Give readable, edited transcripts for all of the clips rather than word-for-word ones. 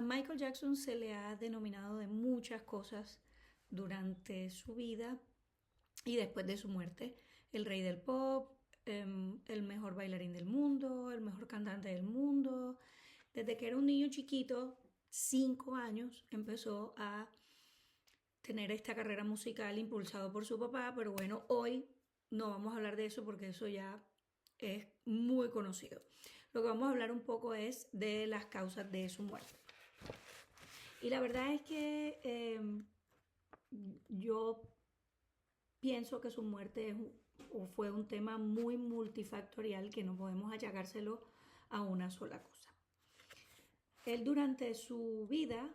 A Michael Jackson se le ha denominado de muchas cosas durante su vida y después de su muerte. El rey del pop, el mejor bailarín del mundo, el mejor cantante del mundo. Desde que era un niño chiquito, 5 años, empezó a tener esta carrera musical impulsado por su papá, pero bueno, hoy no vamos a hablar de eso porque eso ya es muy conocido. Lo que vamos a hablar un poco es de las causas de su muerte. Y la verdad es que yo pienso que su muerte fue un tema muy multifactorial que no podemos achacárselo a una sola cosa. Él durante su vida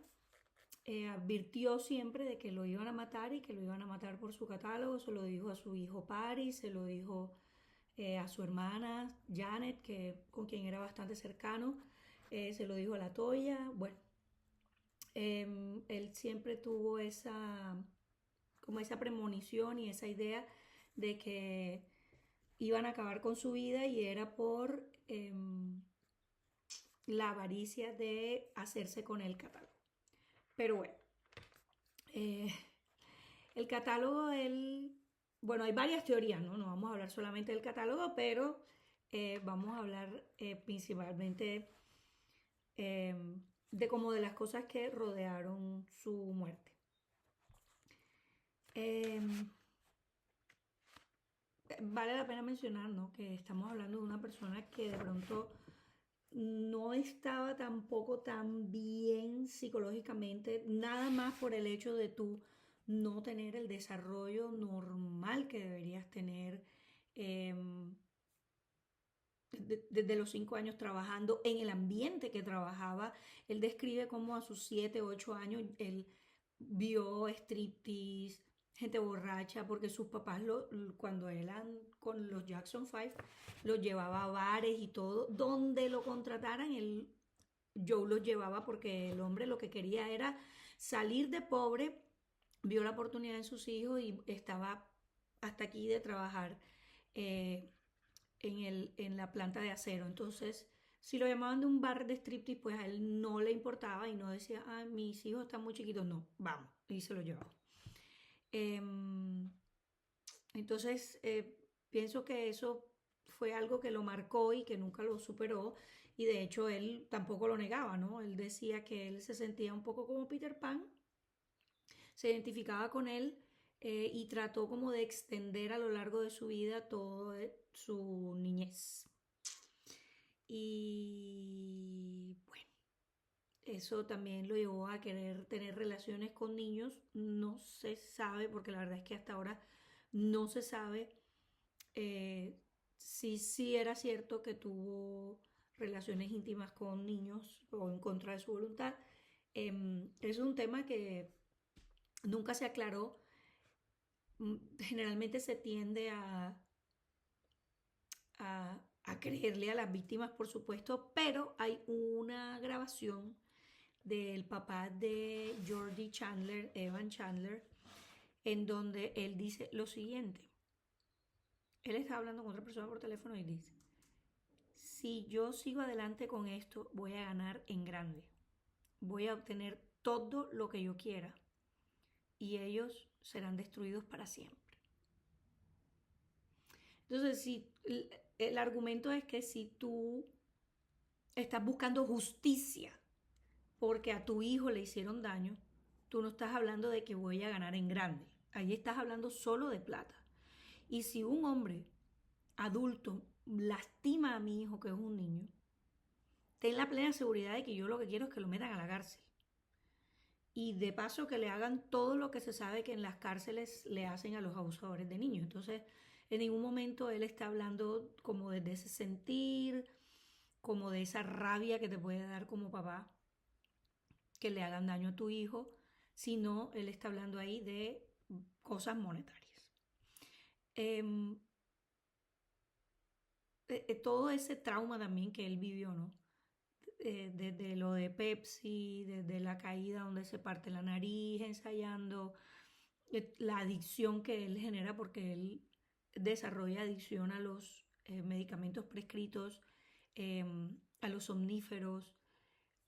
advirtió siempre de que lo iban a matar y que lo iban a matar por su catálogo. Se lo dijo a su hijo Paris, se lo dijo a su hermana Janet, con quien era bastante cercano, se lo dijo a la Toya. Bueno, él siempre tuvo como esa premonición y esa idea de que iban a acabar con su vida y era por la avaricia de hacerse con el catálogo. Pero bueno, eh, el catálogo, bueno, hay varias teorías, ¿no? No vamos a hablar solamente del catálogo, pero vamos a hablar principalmente de como de las cosas que rodearon su muerte. Eh, Vale la pena mencionar, ¿no? Que estamos hablando de una persona que de pronto no estaba tampoco tan bien psicológicamente, nada más por el hecho de tú no tener el desarrollo normal que deberías tener desde los 5 años trabajando en el ambiente que trabajaba. Él describe cómo a sus 7, 8 años él vio striptease, gente borracha, porque sus papás cuando eran con los Jackson 5 los llevaba a bares y todo, donde lo contrataran, Joe los llevaba porque el hombre lo que quería era salir de pobre, vio la oportunidad en sus hijos y estaba hasta aquí de trabajar eh, en la planta de acero. Entonces, si lo llamaban de un bar de striptease, pues a él no le importaba y no decía, ah, mis hijos están muy chiquitos, no, vamos, y se lo llevaba. Entonces, pienso que eso fue algo que lo marcó y que nunca lo superó y de hecho él tampoco lo negaba, ¿no? Él decía que él se sentía un poco como Peter Pan, se identificaba con él y trató como de extender a lo largo de su vida toda su niñez. Y bueno, eso también lo llevó a querer tener relaciones con niños. No se sabe, porque la verdad es que hasta ahora no se sabe si sí era cierto que tuvo relaciones íntimas con niños o en contra de su voluntad. Es un tema que nunca se aclaró. Generalmente se tiende a creerle a las víctimas, por supuesto, pero hay una grabación del papá de Jordi Chandler, Evan Chandler, en donde él dice lo siguiente. Él está hablando con otra persona por teléfono y dice, si yo sigo adelante con esto, voy a ganar en grande. Voy a obtener todo lo que yo quiera y ellos serán destruidos para siempre. Entonces, si el argumento es que si tú estás buscando justicia porque a tu hijo le hicieron daño, tú no estás hablando de que voy a ganar en grande. Ahí estás hablando solo de plata. Y si un hombre adulto lastima a mi hijo, que es un niño, ten la plena seguridad de que yo lo que quiero es que lo metan a la cárcel. Y de paso que le hagan todo lo que se sabe que en las cárceles le hacen a los abusadores de niños. Entonces, en ningún momento él está hablando como desde ese sentir, como de esa rabia que te puede dar como papá que le hagan daño a tu hijo, sino él está hablando ahí de cosas monetarias. Eh, Todo ese trauma también que él vivió, ¿no? Desde lo de Pepsi, desde la caída donde se parte la nariz ensayando, la adicción que él genera porque él desarrolla adicción a los medicamentos prescritos, a los somníferos,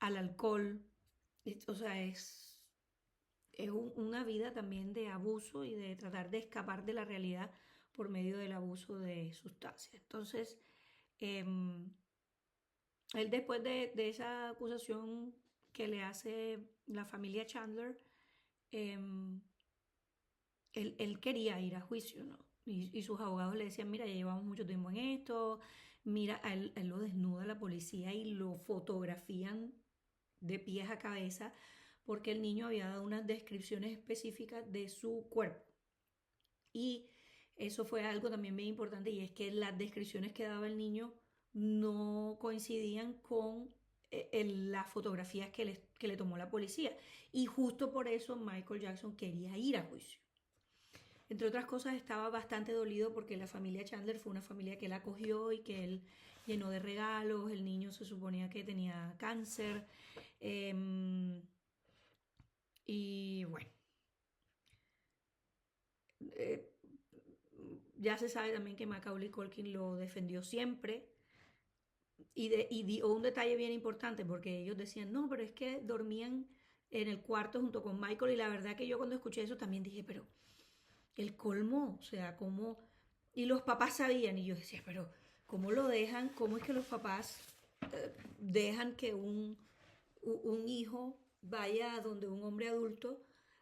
al alcohol. O sea, es una vida también de abuso y de tratar de escapar de la realidad por medio del abuso de sustancias. Entonces, em, él después de esa acusación que le hace la familia Chandler, em, él quería ir a juicio, ¿no? Y sus abogados le decían, mira, ya llevamos mucho tiempo en esto, mira, a él lo desnuda la policía y lo fotografían de pies a cabeza porque el niño había dado unas descripciones específicas de su cuerpo. Y eso fue algo también bien importante y es que las descripciones que daba el niño no coincidían con las fotografías que le tomó la policía. Y justo por eso Michael Jackson quería ir a juicio. Entre otras cosas, estaba bastante dolido porque la familia Chandler fue una familia que él acogió y que él llenó de regalos. El niño se suponía que tenía cáncer. Eh, y bueno, eh, ya se sabe también que Macaulay Culkin lo defendió siempre. Y dio un detalle bien importante porque ellos decían, no, pero es que dormían en el cuarto junto con Michael. Y la verdad que yo cuando escuché eso también dije, pero el colmo, o sea, cómo... Y los papás sabían, y yo decía, pero ¿cómo lo dejan? ¿Cómo es que los papás dejan que un hijo vaya a donde un hombre adulto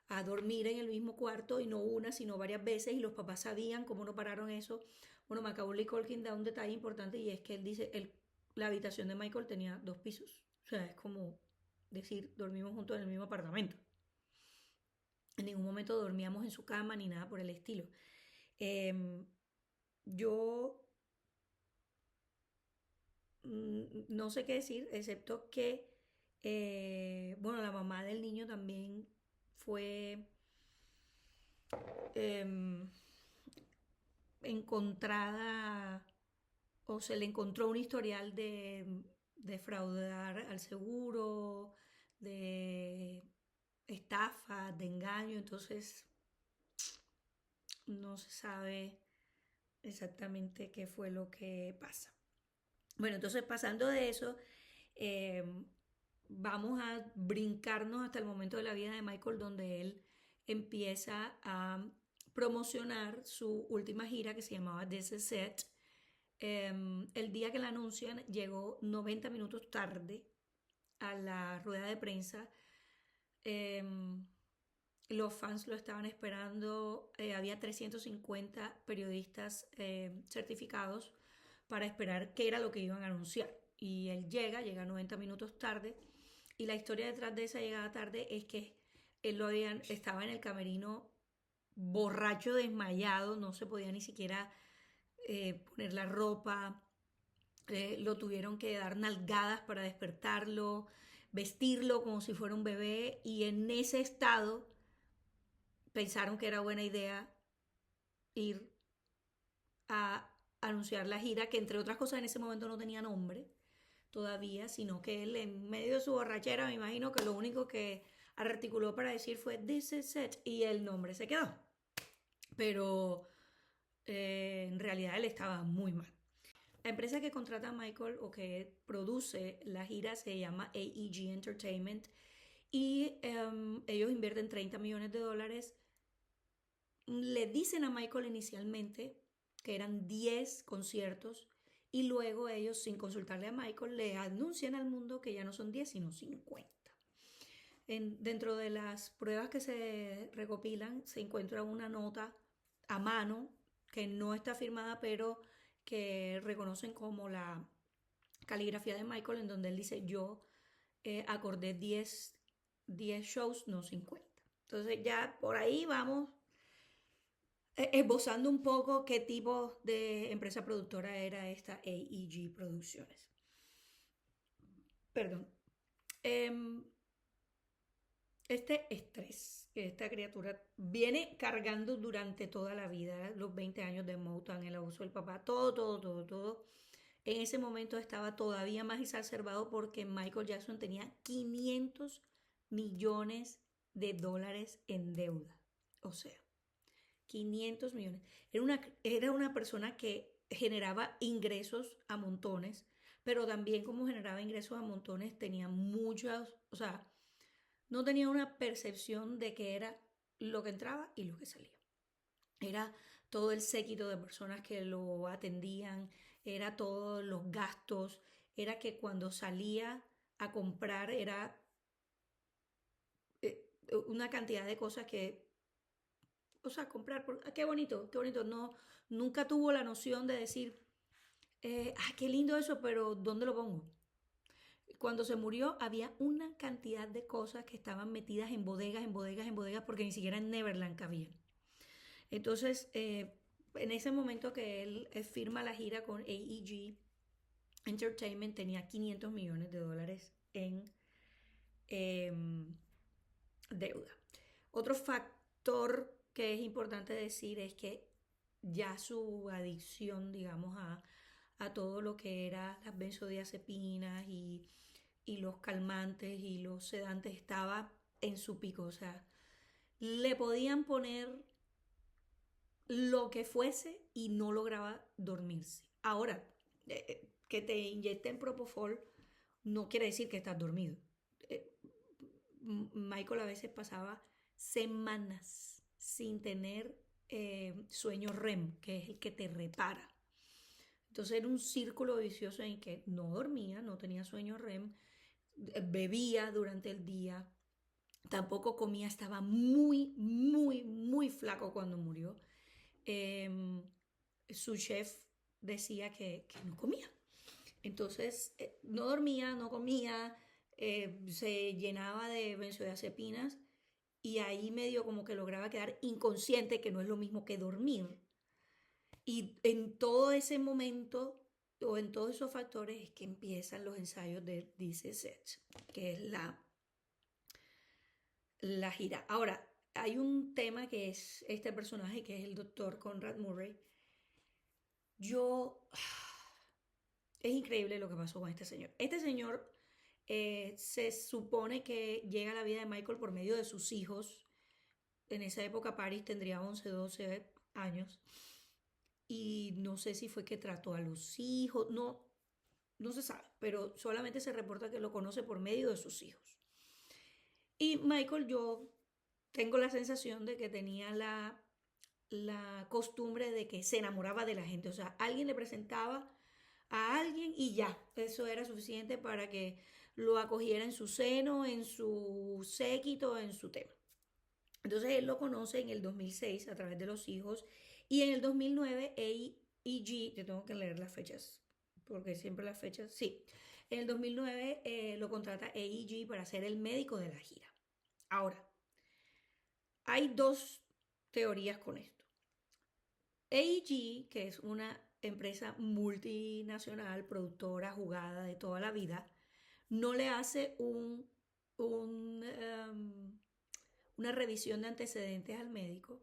a dormir en el mismo cuarto y no una, sino varias veces? Y los papás sabían cómo no pararon eso. Bueno, Macaulay Culkin da un detalle importante y es que él dice, la habitación de Michael tenía 2 pisos. O sea, es como decir, dormimos juntos en el mismo apartamento. En ningún momento dormíamos en su cama ni nada por el estilo. Em, yo no sé qué decir, excepto que, bueno, la mamá del niño también fue em, encontrada o se le encontró un historial de defraudar al seguro, de estafa, de engaño, entonces no se sabe exactamente qué fue lo que pasa. Bueno, entonces pasando de eso, eh, vamos a brincarnos hasta el momento de la vida de Michael donde él empieza a promocionar su última gira que se llamaba This Is It. El día que la anuncian llegó 90 minutos tarde a la rueda de prensa. Em, los fans lo estaban esperando, había 350 periodistas certificados para esperar qué era lo que iban a anunciar. Y él llega 90 minutos tarde. Y la historia detrás de esa llegada tarde es que estaba en el camerino borracho, desmayado, no se podía ni siquiera poner la ropa, lo tuvieron que dar nalgadas para despertarlo, vestirlo como si fuera un bebé y en ese estado pensaron que era buena idea ir a anunciar la gira, que entre otras cosas en ese momento no tenía nombre todavía, sino que él en medio de su borrachera me imagino que lo único que articuló para decir fue This is it y el nombre se quedó. Pero en realidad él estaba muy mal. La empresa que contrata a Michael o que produce la gira se llama AEG Entertainment y ellos invierten $30 millones. Le dicen a Michael inicialmente que eran 10 conciertos y luego ellos, sin consultarle a Michael, le anuncian al mundo que ya no son 10 sino 50. Dentro de las pruebas que se recopilan se encuentra una nota a mano que no está firmada pero que reconocen como la caligrafía de Michael en donde él dice yo acordé 10 shows, no 50. Entonces ya por ahí vamos esbozando un poco qué tipo de empresa productora era esta AEG Producciones. Perdón. Em, este estrés que esta criatura viene cargando durante toda la vida, los 20 años de Motown, el abuso del papá, todo, en ese momento estaba todavía más exacerbado porque Michael Jackson tenía 500 millones de dólares en deuda. O sea, 500 millones. Era una persona que generaba ingresos a montones, pero también como generaba ingresos a montones tenía muchas, o sea, no tenía una percepción de que era lo que entraba y lo que salía. Era todo el séquito de personas que lo atendían, era todos los gastos, era que cuando salía a comprar era una cantidad de cosas que, o sea, comprar, qué bonito, no, nunca tuvo la noción de decir, qué lindo eso, pero ¿dónde lo pongo? Cuando se murió había una cantidad de cosas que estaban metidas en bodegas, en bodegas, en bodegas, porque ni siquiera en Neverland cabían. Entonces, en ese momento que él firma la gira con AEG Entertainment, tenía $500 millones en eh, deuda. Otro factor que es importante decir es que ya su adicción, digamos, a todo lo que era las benzodiazepinas y los calmantes y los sedantes estaba en su pico. O sea, le podían poner lo que fuese y no lograba dormirse. Ahora, que te inyecten propofol no quiere decir que estás dormido. Eh, Michael a veces pasaba semanas sin tener sueño REM, que es el que te repara. Entonces era un círculo vicioso en que no dormía, no tenía sueño REM, bebía durante el día, tampoco comía, estaba muy, muy, muy flaco cuando murió. Eh, su chef decía que no comía. Entonces, no dormía, no comía, se llenaba de benzodiazepinas y ahí medio como que lograba quedar inconsciente, que no es lo mismo que dormir. Y en todo ese momento o en todos esos factores es que empiezan los ensayos de This Is It, que es la gira. Ahora, hay un tema que es este personaje, que es el doctor Conrad Murray. Yo... Es increíble lo que pasó con este señor. Este señor se supone que llega a la vida de Michael por medio de sus hijos. En esa época Paris tendría 11, 12 años. Y no sé si fue que trató a los hijos, no, no se sabe, pero solamente se reporta que lo conoce por medio de sus hijos. Y Michael, yo tengo la sensación de que tenía la costumbre de que se enamoraba de la gente. O sea, alguien le presentaba a alguien y ya, eso era suficiente para que lo acogiera en su seno, en su séquito, en su tema. Entonces él lo conoce en el 2006 a través de los hijos y en el 2009 AEG, yo tengo que leer las fechas porque siempre las fechas, sí, en el 2009 lo contrata AEG para ser el médico de la gira. Ahora, hay dos teorías con esto. AEG, que es una empresa multinacional, productora, jugada de toda la vida, no le hace una revisión de antecedentes al médico,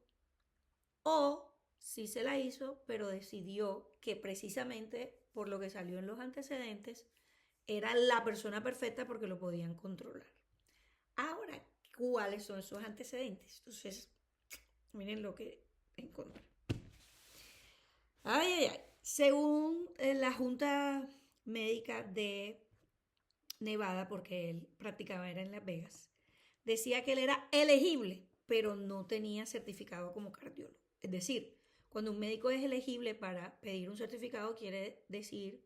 o sí se la hizo, pero decidió que precisamente por lo que salió en los antecedentes era la persona perfecta porque lo podían controlar. Ahora, ¿cuáles son esos antecedentes? Entonces, miren lo que encontré. Ay, ay, ay. Según la Junta Médica de Nevada, porque él practicaba era en Las Vegas, decía que él era elegible, pero no tenía certificado como cardiólogo. Es decir, cuando un médico es elegible para pedir un certificado, quiere decir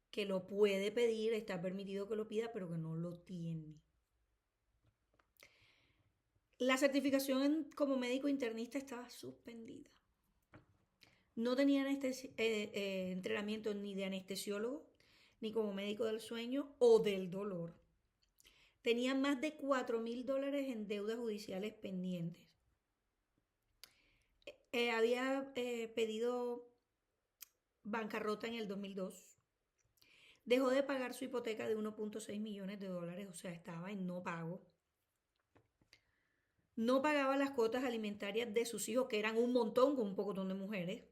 que lo puede pedir, está permitido que lo pida, pero que no lo tiene. La certificación como médico internista estaba suspendida. No tenía entrenamiento ni de anestesiólogo, ni como médico del sueño o del dolor. Tenía más de $4,000 en deudas judiciales pendientes. Había pedido bancarrota en el 2002. Dejó de pagar su hipoteca de $1.6 millones, o sea, estaba en no pago. No pagaba las cuotas alimentarias de sus hijos, que eran un montón, con un pocotón de mujeres.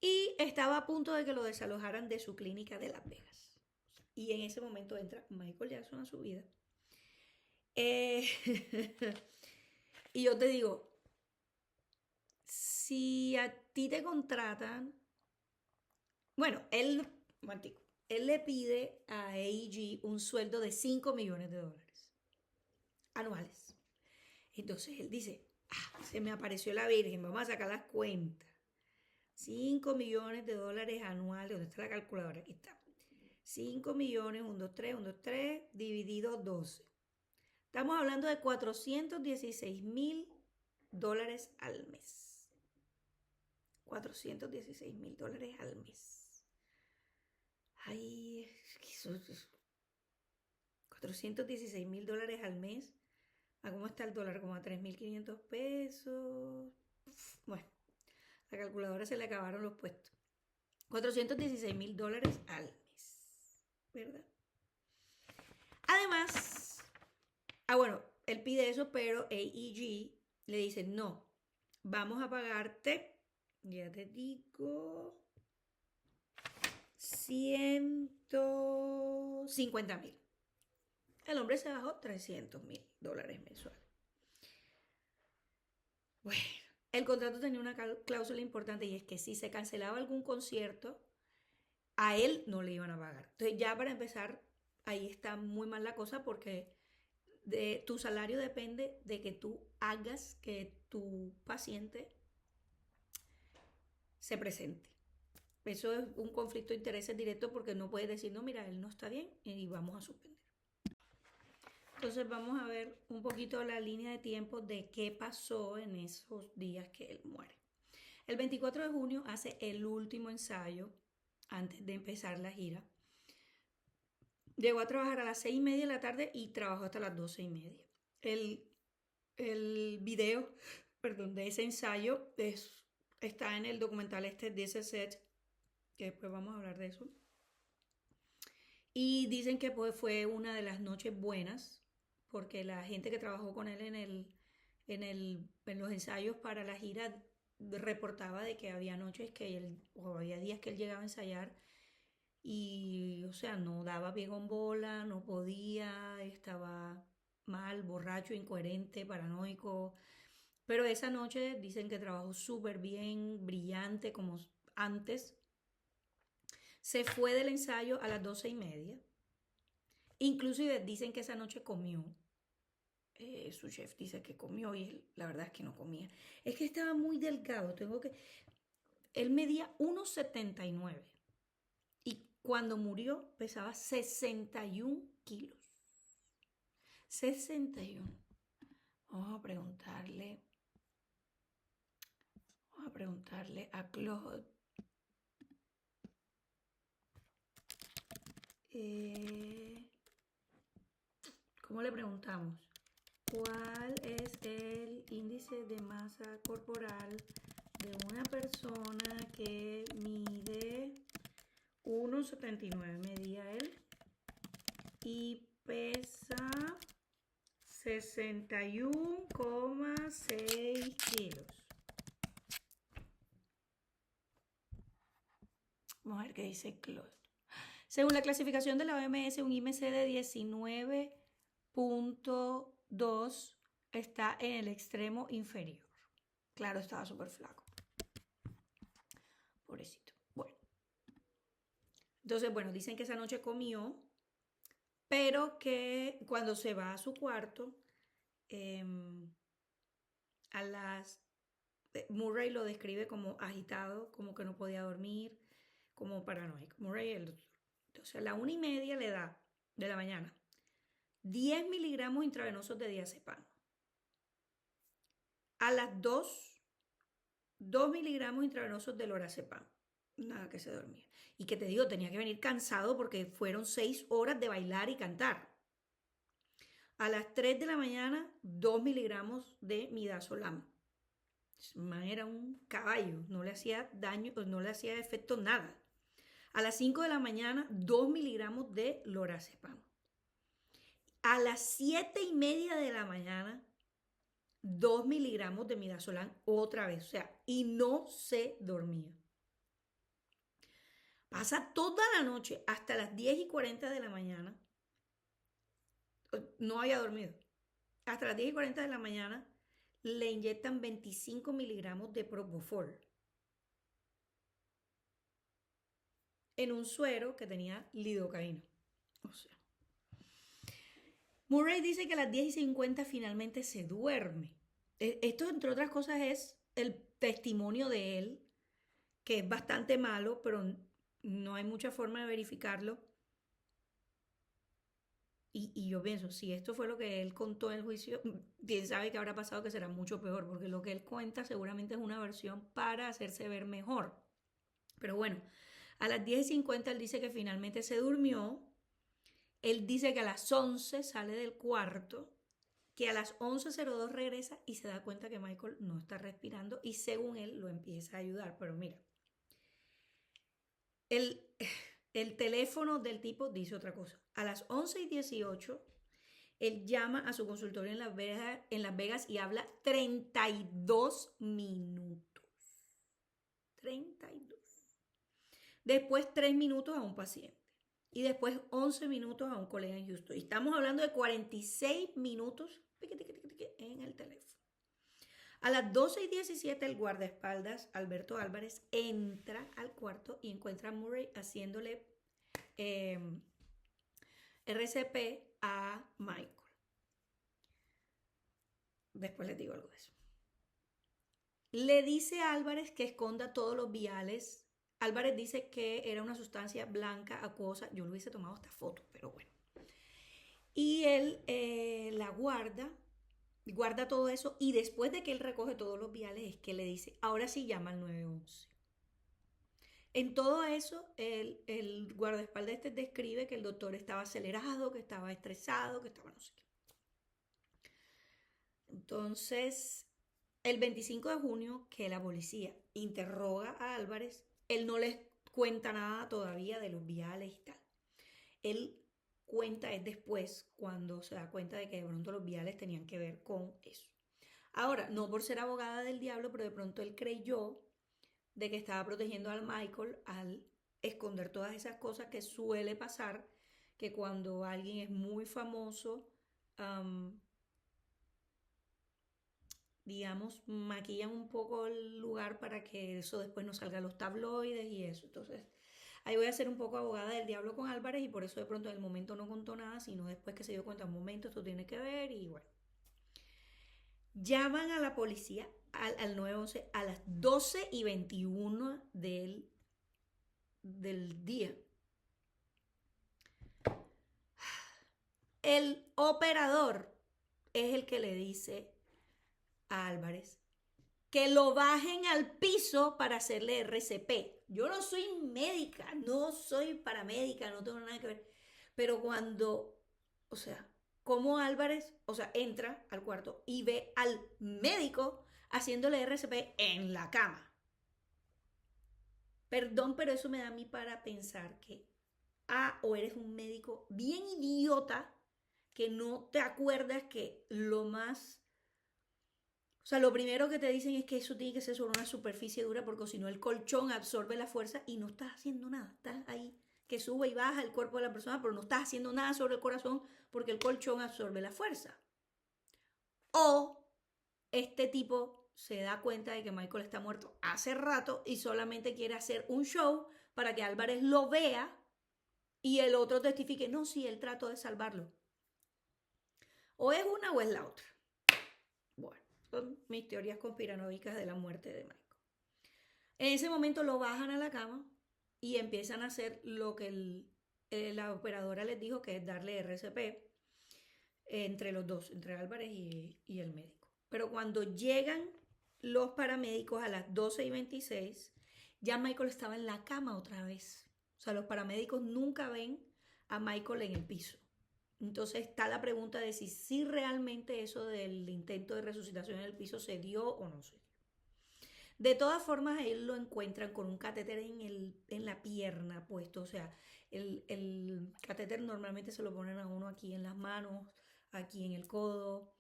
Y estaba a punto de que lo desalojaran de su clínica de Las Vegas. Y en ese momento entra Michael Jackson a su vida. Y yo te digo, si a ti te contratan, bueno, él le pide a AEG un sueldo de $5 millones. anuales. Entonces él dice, se me apareció la Virgen, vamos a sacar las cuentas. 5 millones de dólares anuales, ¿dónde está la calculadora? Aquí está. 5 millones, 1, 2, 3, 1, 2, 3, dividido 12. Estamos hablando de $416,000 al mes. $416,000 al mes. Ay, $416,000 al mes. ¿A cómo está el dólar? Como a 3.500 pesos. Bueno, la calculadora se le acabaron los puestos. $416,000 al mes, ¿verdad? Además, bueno, él pide eso, pero AEG le dice, no, vamos a pagarte, ya te digo, $150,000. El hombre se bajó $300,000 mensuales. Bueno, el contrato tenía una cláusula importante y es que si se cancelaba algún concierto, a él no le iban a pagar. Entonces ya para empezar, ahí está muy mal la cosa porque tu salario depende de que tú hagas que tu paciente se presente. Eso es un conflicto de intereses directo porque no puedes decir, no, mira, él no está bien y vamos a suspender. Entonces vamos a ver un poquito la línea de tiempo de qué pasó en esos días que él muere. El 24 de junio hace el último ensayo antes de empezar la gira. Llegó a trabajar a las 6:30 de la tarde y trabajó hasta las 12:30. El video, de ese ensayo está en el documental This Is It, que después vamos a hablar de eso. Y dicen que pues, fue una de las noches buenas, porque la gente que trabajó con él en los ensayos para la gira reportaba de que había noches o había días que él llegaba a ensayar y, o sea, no daba pie con bola, no podía, estaba mal, borracho, incoherente, paranoico. Pero esa noche dicen que trabajó súper bien, brillante, como antes. Se fue del ensayo a las 12:30. Inclusive dicen que esa noche comió. Su chef dice que comió y él, la verdad es que no comía. Es que estaba muy delgado. Él medía 1,79 y cuando murió pesaba 61 kilos. 61. Vamos a preguntarle a Claude. ¿Cómo le preguntamos? ¿Cuál es el índice de masa corporal de una persona que mide 1,79? Medía él y pesa 61,6 kilos. Vamos a ver qué dice Claude. Según la clasificación de la OMS, un IMC de 19,2 está en el extremo inferior. Claro, estaba súper flaco. Pobrecito. Bueno. Entonces, bueno, dicen que esa noche comió, pero que cuando se va a su cuarto, Murray lo describe como agitado, como que no podía dormir, como paranoico. Murray, el doctor. Entonces, a la 1:30 le da de la mañana 10 miligramos intravenosos de diazepam. A las 2 miligramos intravenosos de lorazepam. Nada, que se dormía. Y que te digo, tenía que venir cansado porque fueron 6 horas de bailar y cantar. A las 3 de la mañana, 2 miligramos de midazolam. Era un caballo, no le hacía daño, no le hacía efecto nada. A las 5 de la mañana, 2 miligramos de lorazepam. A las 7:30 de la mañana, 2 miligramos de midazolam otra vez, o sea, y no se dormía. Pasa toda la noche hasta las 10:40 de la mañana, no había dormido. Hasta las 10:40 de la mañana le inyectan 25 miligramos de propofol en un suero que tenía lidocaína. O sea, Murray dice que a las 10:50 finalmente se duerme. Esto, entre otras cosas, es el testimonio de él, que es bastante malo, pero no hay mucha forma de verificarlo. Y yo pienso, si esto fue lo que él contó en el juicio, quién sabe qué habrá pasado, que será mucho peor, porque lo que él cuenta seguramente es una versión para hacerse ver mejor. Pero bueno, a las 10:50 él dice que finalmente se durmió. Él dice que a las 11 sale del cuarto, que a las 11:02 regresa y se da cuenta que Michael no está respirando y según él lo empieza a ayudar. Pero mira, el, el teléfono del tipo dice otra cosa. A las 11:18 él llama a su consultorio en Las Vegas y habla 32 minutos. 32. Después 3 minutos a un paciente. Y después 11 minutos a un colega en Houston. Y estamos hablando de 46 minutos en el teléfono. A las 12:17 el guardaespaldas Alberto Álvarez entra al cuarto y encuentra a Murray haciéndole RCP a Michael. Después les digo algo de eso. Le dice a Álvarez que esconda todos los viales. Álvarez dice que era una sustancia blanca, acuosa. Yo lo hubiese tomado hasta foto, pero bueno. Y él la guarda todo eso. Y después de que él recoge todos los viales, es que le dice, ahora sí llama al 911. En todo eso, el guardaespaldas describe que el doctor estaba acelerado, que estaba estresado, que estaba no sé qué. Entonces, el 25 de junio, que la policía interroga a Álvarez, él no les cuenta nada todavía de los viales y tal. Él cuenta es después, cuando se da cuenta de que de pronto los viales tenían que ver con eso. Ahora, no por ser abogada del diablo, pero de pronto él creyó de que estaba protegiendo al Michael al esconder todas esas cosas que suele pasar, que cuando alguien es muy famoso, digamos, maquillan un poco el lugar para que eso después no salga a los tabloides y eso. Entonces, ahí voy a ser un poco abogada del diablo con Álvarez y por eso de pronto en el momento no contó nada, sino después que se dio cuenta, un momento, esto tiene que ver y bueno. Llaman a la policía al 911 a las 12:21 del día. El operador es el que le dice a Álvarez que lo bajen al piso para hacerle RCP. Yo no soy médica, no soy paramédica, no tengo nada que ver. Pero cuando, o sea, como Álvarez, o sea, entra al cuarto y ve al médico haciéndole RCP en la cama. Perdón, pero eso me da a mí para pensar que o eres un médico bien idiota que no te acuerdas que lo más... O sea, lo primero que te dicen es que eso tiene que ser sobre una superficie dura porque si no el colchón absorbe la fuerza y no estás haciendo nada. Estás ahí que sube y baja el cuerpo de la persona, pero no estás haciendo nada sobre el corazón porque el colchón absorbe la fuerza. O este tipo se da cuenta de que Michael está muerto hace rato y solamente quiere hacer un show para que Álvarez lo vea y el otro testifique, no, sí, él trató de salvarlo. O es una o es la otra. Bueno, son mis teorías conspiranoicas de la muerte de Michael. En ese momento lo bajan a la cama y empiezan a hacer lo que la operadora les dijo, que es darle RCP entre los dos, entre Álvarez y el médico. Pero cuando llegan los paramédicos a las 12:26, ya Michael estaba en la cama otra vez. O sea, los paramédicos nunca ven a Michael en el piso. Entonces está la pregunta de si realmente eso del intento de resucitación en el piso se dio o no se dio. De todas formas, él lo encuentran con un catéter en la pierna puesto. O sea, el catéter normalmente se lo ponen a uno aquí en las manos, aquí en el codo.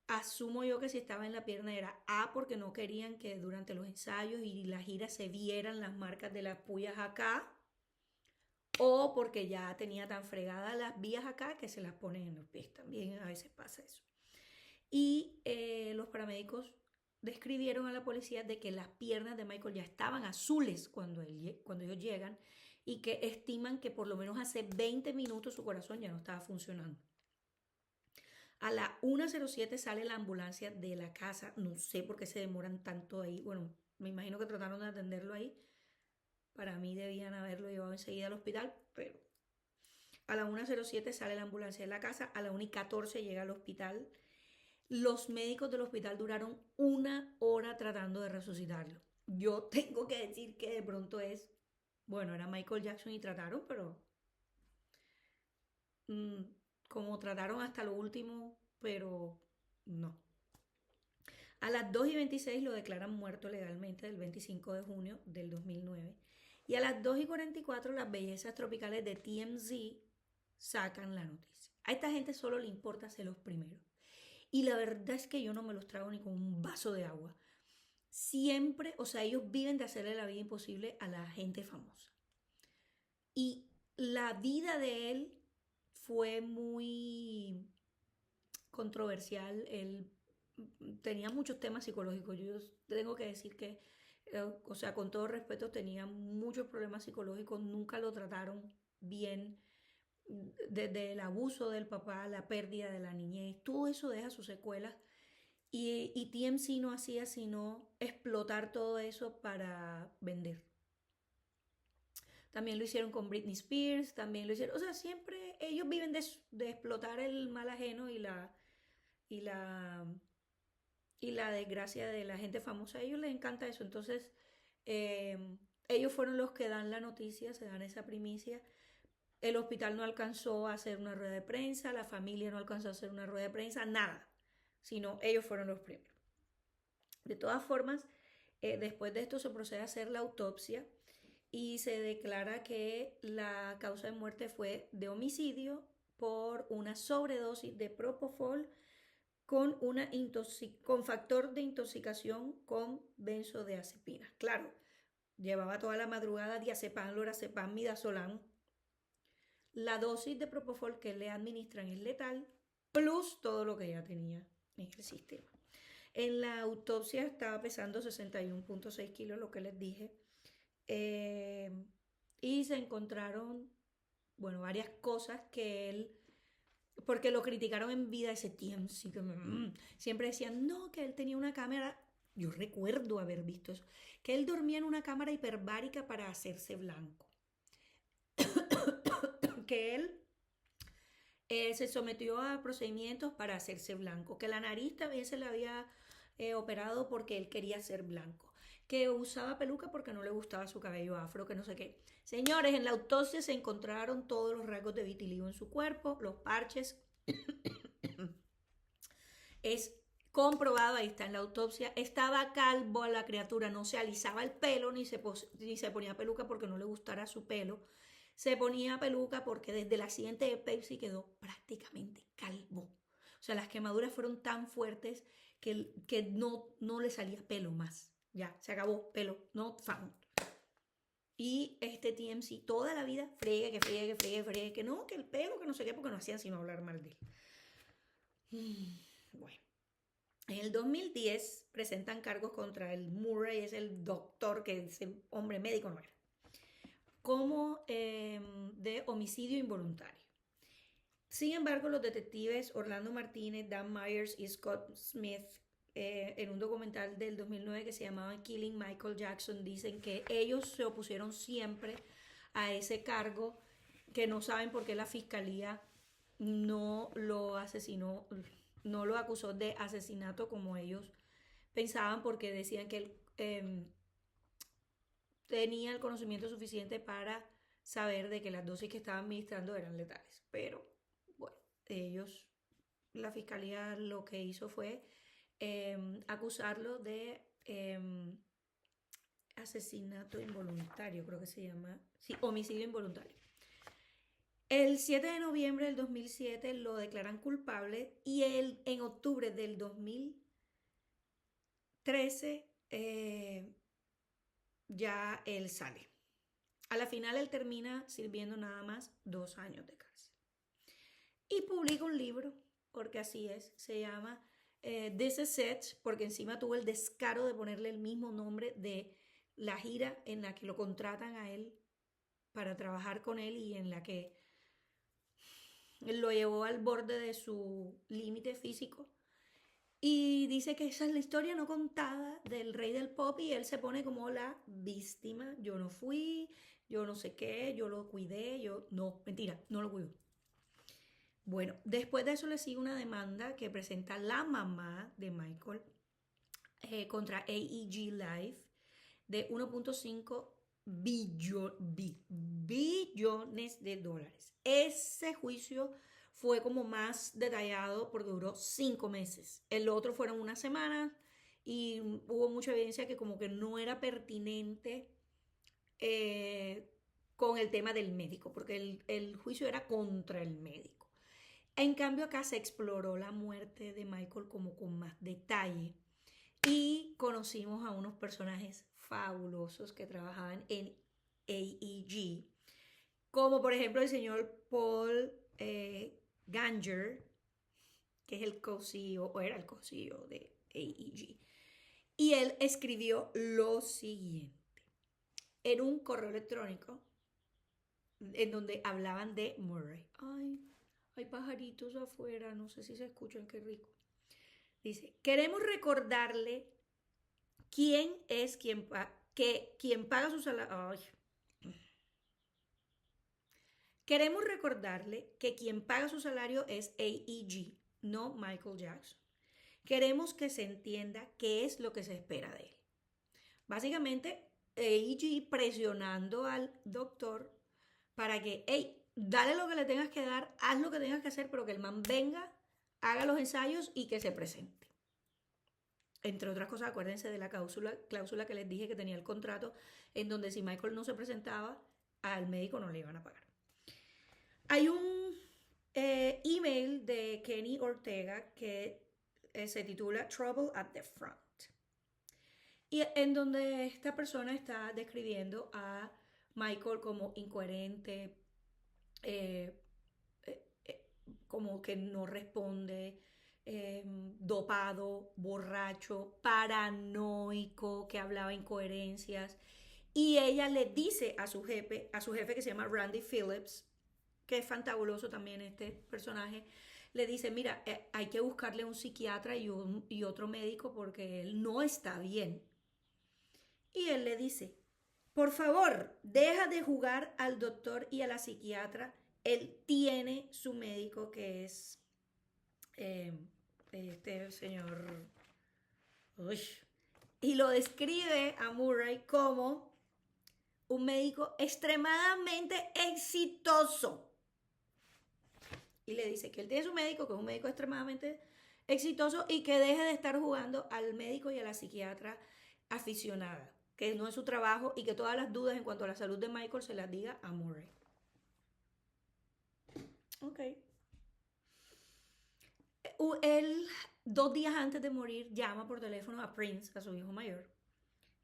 Asumo yo que si estaba en la pierna era porque no querían que durante los ensayos y la gira se vieran las marcas de las puyas acá, o porque ya tenía tan fregadas las vías acá que se las ponen en los pies. También a veces pasa eso. Y los paramédicos describieron a la policía de que las piernas de Michael ya estaban azules cuando ellos llegan y que estiman que por lo menos hace 20 minutos su corazón ya no estaba funcionando. A la 1:07 sale la ambulancia de la casa. No sé por qué se demoran tanto ahí. Bueno, me imagino que trataron de atenderlo ahí. Para mí debían haberlo llevado enseguida al hospital, pero a la 1:07 sale la ambulancia de la casa. A la 1:14 llega al hospital. Los médicos del hospital duraron 1 hora tratando de resucitarlo. Yo tengo que decir que de pronto bueno, era Michael Jackson y trataron, pero mm, como trataron hasta lo último, pero no. A las 2:26 lo declaran muerto legalmente el 25 de junio del 2009. Y a las 2:44 las bellezas tropicales de TMZ sacan la noticia. A esta gente solo le importa ser los primeros. Y la verdad es que yo no me los trago ni con un vaso de agua. Siempre, o sea, ellos viven de hacerle la vida imposible a la gente famosa. Y la vida de él fue muy controversial. Él tenía muchos temas psicológicos. Yo tengo que decir que, o sea, con todo respeto, tenía muchos problemas psicológicos. Nunca lo trataron bien. Desde el abuso del papá, la pérdida de la niñez, todo eso deja sus secuelas. Y TMZ no hacía sino explotar todo eso para vender. También lo hicieron con Britney Spears, también lo hicieron, o sea, siempre ellos viven de explotar el mal ajeno y la, y la desgracia de la gente famosa. A ellos les encanta eso. Entonces, ellos fueron los que dan la noticia, se dan esa primicia. El hospital no alcanzó a hacer una rueda de prensa, la familia no alcanzó a hacer una rueda de prensa, nada, sino ellos fueron los primeros. De todas formas, después de esto se procede a hacer la autopsia y se declara que la causa de muerte fue de homicidio por una sobredosis de propofol con, con factor de intoxicación con benzodiazepina. Claro, llevaba toda la madrugada diazepam, lorazepam, midazolam. La dosis de propofol que le administran es letal, plus todo lo que ya tenía en el sistema. En la autopsia estaba pesando 61.6 kilos, lo que les dije. Y se encontraron, bueno, varias cosas que él, porque lo criticaron en vida ese tiempo, sí que siempre decían, no, que él tenía una cámara, yo recuerdo haber visto eso, que él dormía en una cámara hiperbárica para hacerse blanco, que él se sometió a procedimientos para hacerse blanco, que la nariz también se le había operado porque él quería ser blanco, que usaba peluca porque no le gustaba su cabello afro, que no sé qué. Señores, en la autopsia se encontraron todos los rasgos de vitiligo en su cuerpo, los parches. Es comprobado, ahí está en la autopsia, estaba calvo a la criatura, no se alisaba el pelo ni se ponía peluca porque no le gustara su pelo. Se ponía peluca porque desde el accidente de Pepsi quedó prácticamente calvo. O sea, las quemaduras fueron tan fuertes que no le salía pelo más. Ya, se acabó, pelo, no found. Y este TMZ toda la vida friegue, que no, que el pelo, que no sé qué, porque no hacían sino hablar mal de él. Bueno. En el 2010 presentan cargos contra el Murray, es el doctor, que es el hombre médico, no era, como de homicidio involuntario. Sin embargo, los detectives Orlando Martínez, Dan Myers y Scott Smith, en un documental del 2009 que se llamaba Killing Michael Jackson, dicen que ellos se opusieron siempre a ese cargo, que no saben por qué la fiscalía no lo asesinó, no lo acusó de asesinato como ellos pensaban, porque decían que él tenía el conocimiento suficiente para saber de que las dosis que estaba administrando eran letales. Pero bueno, la fiscalía lo que hizo fue acusarlo de asesinato involuntario, creo que se llama, sí, homicidio involuntario. El 7 de noviembre del 2007 lo declaran culpable y en octubre del 2013 ya él sale. A la final él termina sirviendo nada más 2 años de cárcel. Y publica un libro, porque así es, se llama This Is It, porque encima tuvo el descaro de ponerle el mismo nombre de la gira en la que lo contratan a él para trabajar con él y en la que lo llevó al borde de su límite físico. Y dice que esa es la historia no contada del rey del pop y él se pone como la víctima. Yo no fui, yo no sé qué, yo lo cuidé, yo... No, mentira, no lo cuido. Bueno, después de eso le sigue una demanda que presenta la mamá de Michael contra AEG Life de 1.5 billones de dólares. Ese juicio fue como más detallado porque duró 5 meses. El otro fueron unas semanas y hubo mucha evidencia que como que no era pertinente eh, con el tema del médico, porque el juicio era contra el médico. En cambio acá se exploró la muerte de Michael como con más detalle y conocimos a unos personajes fabulosos que trabajaban en AEG, como por ejemplo el señor Paul Ganger, que es el co-CEO o era el co-CEO de AEG. Y él escribió lo siguiente en un correo electrónico en donde hablaban de Murray. Ay, hay pajaritos afuera, no sé si se escuchan, qué rico. Dice, queremos recordarle quién es quien paga su salario. Ay. Queremos recordarle que quien paga su salario es AEG, no Michael Jackson. Queremos que se entienda qué es lo que se espera de él. Básicamente, AEG presionando al doctor para que, hey, dale lo que le tengas que dar, haz lo que tengas que hacer, pero que el man venga, haga los ensayos y que se presente. Entre otras cosas, acuérdense de la cláusula que les dije que tenía el contrato, en donde si Michael no se presentaba, al médico no le iban a pagar. Hay un email de Kenny Ortega que se titula Trouble at the Front. Y en donde esta persona está describiendo a Michael como incoherente, eh, como que no responde, dopado, borracho, paranoico, que hablaba incoherencias. Y ella le dice a su jefe que se llama Randy Phillips, que es fantabuloso también este personaje, le dice, mira, hay que buscarle un psiquiatra y otro médico porque él no está bien. Y él le dice, por favor, deja de jugar al doctor y a la psiquiatra. Él tiene su médico que es eh, este señor. Uy, y lo describe a Murray como un médico extremadamente exitoso. Y le dice que él tiene su médico, que es un médico extremadamente exitoso y que deje de estar jugando al médico y a la psiquiatra aficionada, que no es su trabajo y que todas las dudas en cuanto a la salud de Michael se las diga a Murray. Ok. Él, 2 días antes de morir, llama por teléfono a Prince, a su hijo mayor,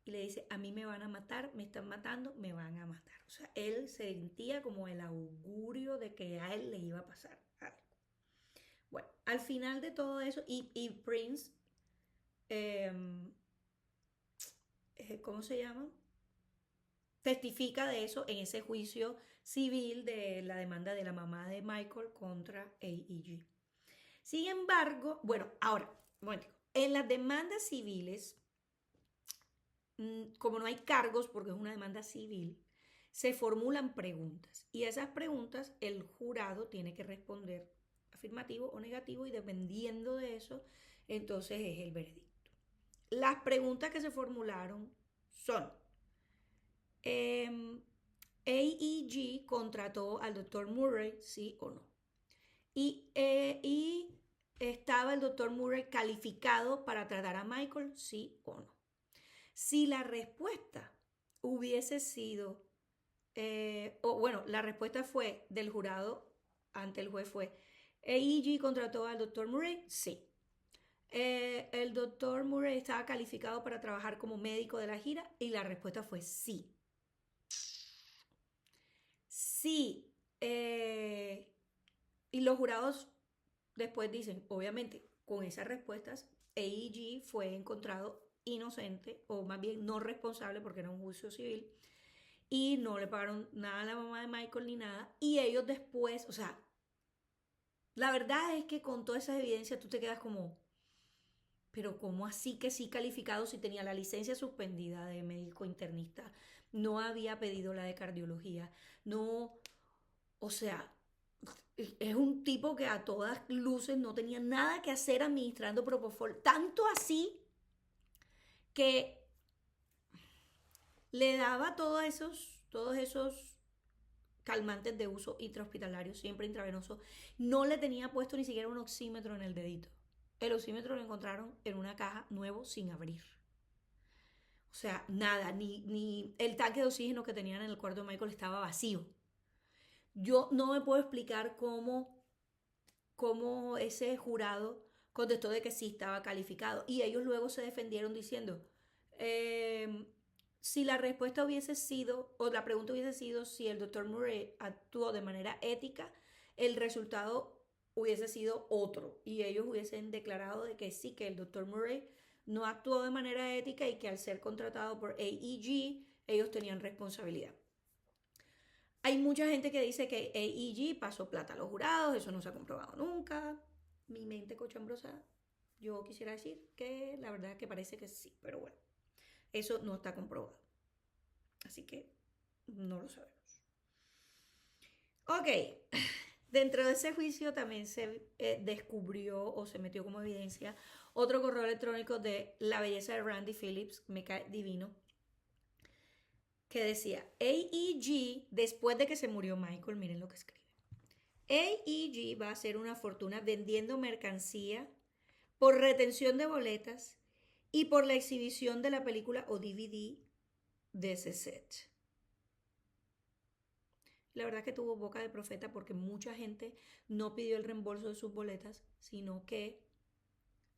y le dice, a mí me van a matar, me están matando, me van a matar. O sea, él sentía como el augurio de que a él le iba a pasar algo. Bueno, al final de todo eso, y Prince, eh, ¿cómo se llama? Testifica de eso en ese juicio civil de la demanda de la mamá de Michael contra AEG. Sin embargo, bueno, ahora, bueno, en las demandas civiles, como no hay cargos porque es una demanda civil, se formulan preguntas y esas preguntas el jurado tiene que responder afirmativo o negativo y dependiendo de eso, entonces es el veredicto. Las preguntas que se formularon son, AEG contrató al doctor Murray, sí o no. Y estaba el doctor Murray calificado para tratar a Michael, sí o no. Si la respuesta hubiese sido, la respuesta fue del jurado ante el juez fue, AEG contrató al doctor Murray, sí. El doctor Murray estaba calificado para trabajar como médico de la gira y la respuesta fue sí. Sí. Y los jurados después dicen, obviamente, con esas respuestas, AEG fue encontrado inocente o más bien no responsable porque era un juicio civil y no le pagaron nada a la mamá de Michael ni nada. Y ellos después, o sea, La verdad es que con todas esas evidencias tú te quedas como, pero ¿cómo así que sí calificado si tenía la licencia suspendida de médico internista? No había pedido la de cardiología. No, o sea, es un tipo que a todas luces no tenía nada que hacer administrando Propofol. Tanto así que le daba todos esos calmantes de uso intrahospitalario, siempre intravenoso. No le tenía puesto ni siquiera un oxímetro en el dedito. El oxímetro lo encontraron en una caja nuevo sin abrir. O sea, nada, ni el tanque de oxígeno que tenían en el cuarto de Michael estaba vacío. Yo no me puedo explicar cómo ese jurado contestó de que sí estaba calificado. Y ellos luego se defendieron diciendo, eh, si la respuesta hubiese sido, o la pregunta hubiese sido si el doctor Murray actuó de manera ética, el resultado hubiese sido otro. Y ellos hubiesen declarado de que sí, que el doctor Murray no actuó de manera ética y que al ser contratado por AEG, ellos tenían responsabilidad. Hay mucha gente que dice que AEG pasó plata a los jurados, eso no se ha comprobado nunca. Mi mente cochambrosa, yo quisiera decir que la verdad es que parece que sí, pero bueno, eso no está comprobado. Así que no lo sabemos. Ok, dentro de ese juicio también se descubrió o se metió como evidencia otro correo electrónico de la belleza de Randy Phillips, me cae divino, que decía, AEG, después de que se murió Michael, miren lo que escribe. AEG va a hacer una fortuna vendiendo mercancía por retención de boletas y por la exhibición de la película o DVD de ese set. La verdad es que tuvo boca de profeta porque mucha gente no pidió el reembolso de sus boletas, sino que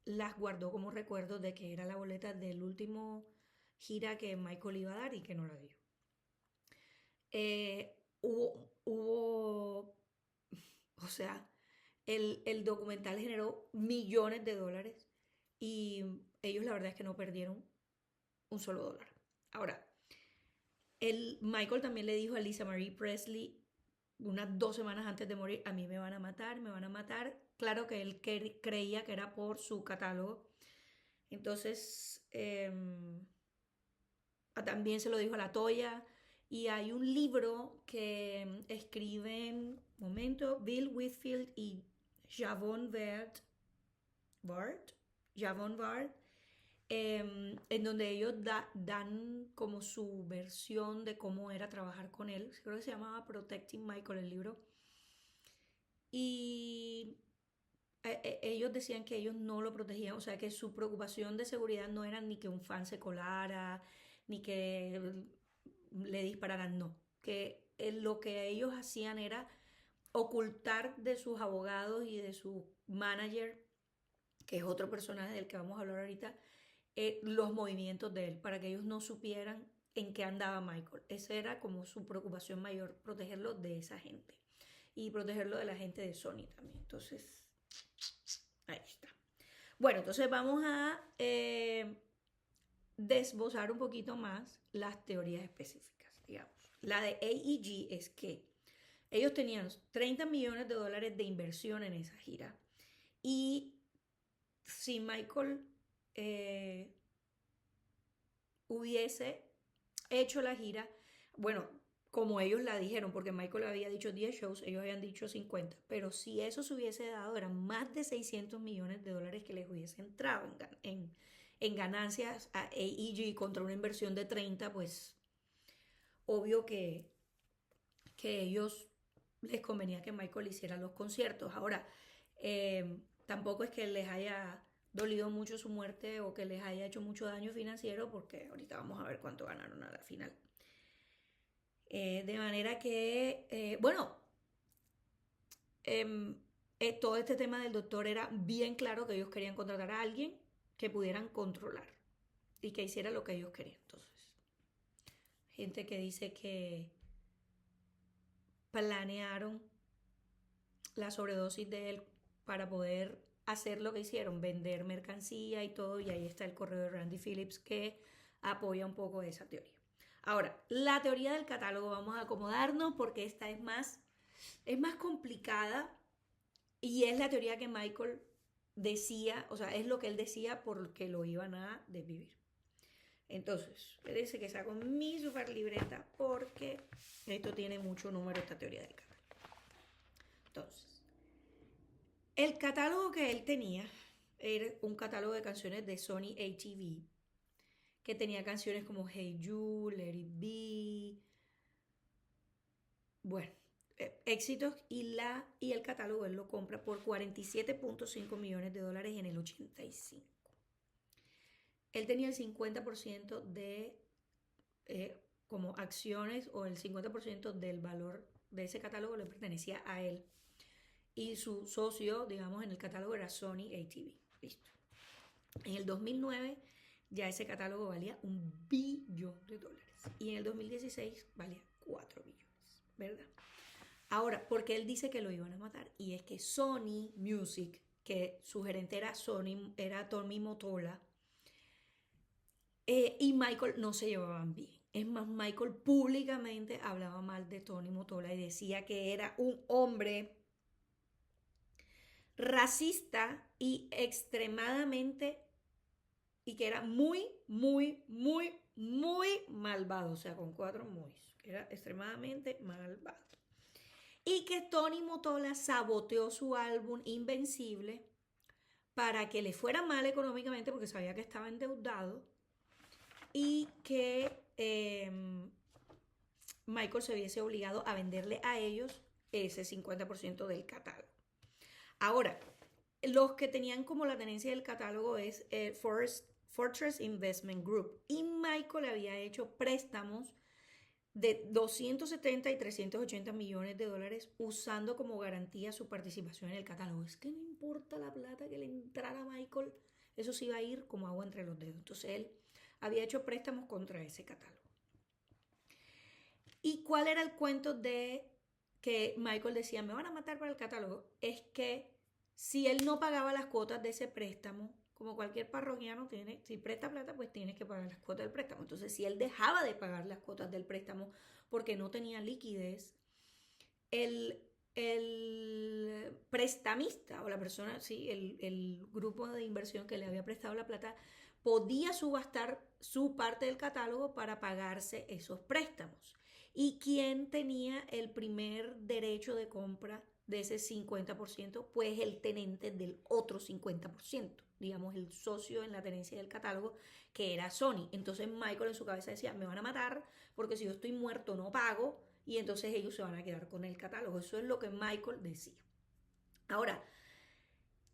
las guardó como recuerdo de que era la boleta del último gira que Michael iba a dar y que no la dio. Hubo, o sea, el documental generó millones de dólares y ellos la verdad es que no perdieron un solo dólar. Ahora, Michael también le dijo a Lisa Marie Presley unas 2 semanas antes de morir, a mí me van a matar, me van a matar. Claro que él creía que era por su catálogo. Entonces, también se lo dijo a la Toya. Y hay un libro que escriben, momento, Bill Whitfield y Javon Bard, en donde ellos dan como su versión de cómo era trabajar con él. Creo que se llamaba Protecting Michael el libro. Y ellos decían que ellos no lo protegían, o sea, que su preocupación de seguridad no era ni que un fan se colara, ni que le dispararan, no. Que lo que ellos hacían era ocultar de sus abogados y de su manager, que es otro personaje del que vamos a hablar ahorita, los movimientos de él, para que ellos no supieran en qué andaba Michael. Esa era como su preocupación mayor, protegerlo de esa gente y protegerlo de la gente de Sony también. Entonces, ahí está. Bueno, entonces vamos a desbozar un poquito más las teorías específicas, digamos. La de AEG es que ellos tenían 30 millones de dólares de inversión en esa gira y si Michael hubiese hecho la gira, bueno, como ellos la dijeron, porque Michael había dicho 10 shows, ellos habían dicho 50, pero si eso se hubiese dado, eran más de 600 millones de dólares que les hubiese entrado en ganancias a AEG contra una inversión de 30, pues obvio que ellos les convenía que Michael hiciera los conciertos. Ahora, tampoco es que les haya dolido mucho su muerte o que les haya hecho mucho daño financiero, porque ahorita vamos a ver cuánto ganaron a la final. De manera que, bueno, todo este tema del doctor era bien claro que ellos querían contratar a alguien que pudieran controlar y que hiciera lo que ellos querían. Entonces, gente que dice que planearon la sobredosis de él para poder hacer lo que hicieron, vender mercancía y todo, y ahí está el correo de Randy Phillips que apoya un poco esa teoría. Ahora, la teoría del catálogo, vamos a acomodarnos porque esta es más complicada Y es la teoría que Michael decía, o sea, es lo que él decía porque lo iban a desvivir. Entonces, dice que saco mi super libreta porque esto tiene mucho número, esta teoría del catálogo. Entonces, el catálogo que él tenía era un catálogo de canciones de Sony ATV, que tenía canciones como Hey You, Let It Be, bueno, éxitos, y el catálogo él lo compra por $47.5 millones en el 85. Él tenía el 50% de como acciones, o el 50% del valor de ese catálogo le pertenecía a él. Y su socio, digamos, en el catálogo era Sony ATV. Listo. En el 2009 ya ese catálogo valía $1 billón. Y en el 2016 valía 4 billones, ¿verdad? Ahora, porque él dice que lo iban a matar, y es que Sony Music, que su gerente era Tommy Mottola, y Michael no se llevaban bien. Es más, Michael públicamente hablaba mal de Tony Mottola y decía que era un hombre racista y extremadamente, y que era muy, muy, muy, muy malvado, o sea, con 4 muy, que era extremadamente malvado. Y que Tony Mottola saboteó su álbum Invencible para que le fuera mal económicamente porque sabía que estaba endeudado, y que Michael se hubiese obligado a venderle a ellos ese 50% del catálogo. Ahora, los que tenían como la tenencia del catálogo es Fortress Investment Group, y Michael había hecho préstamos de 270 y 380 millones de dólares usando como garantía su participación en el catálogo. Es que no importa la plata que le entrara a Michael, eso sí iba a ir como agua entre los dedos. Entonces él había hecho préstamos contra ese catálogo. ¿Y cuál era el cuento de que Michael decía, me van a matar para el catálogo? Es que si él no pagaba las cuotas de ese préstamo, como cualquier parroquiano tiene, si presta plata, pues tienes que pagar las cuotas del préstamo. Entonces, si él dejaba de pagar las cuotas del préstamo porque no tenía liquidez, el prestamista, o la persona, sí, el grupo de inversión que le había prestado la plata, podía subastar su parte del catálogo para pagarse esos préstamos. ¿Y quién tenía el primer derecho de compra de ese 50%? Pues el tenente del otro 50%, digamos el socio en la tenencia del catálogo, que era Sony. Entonces Michael en su cabeza decía, me van a matar porque si yo estoy muerto no pago, y entonces ellos se van a quedar con el catálogo. Eso es lo que Michael decía. Ahora,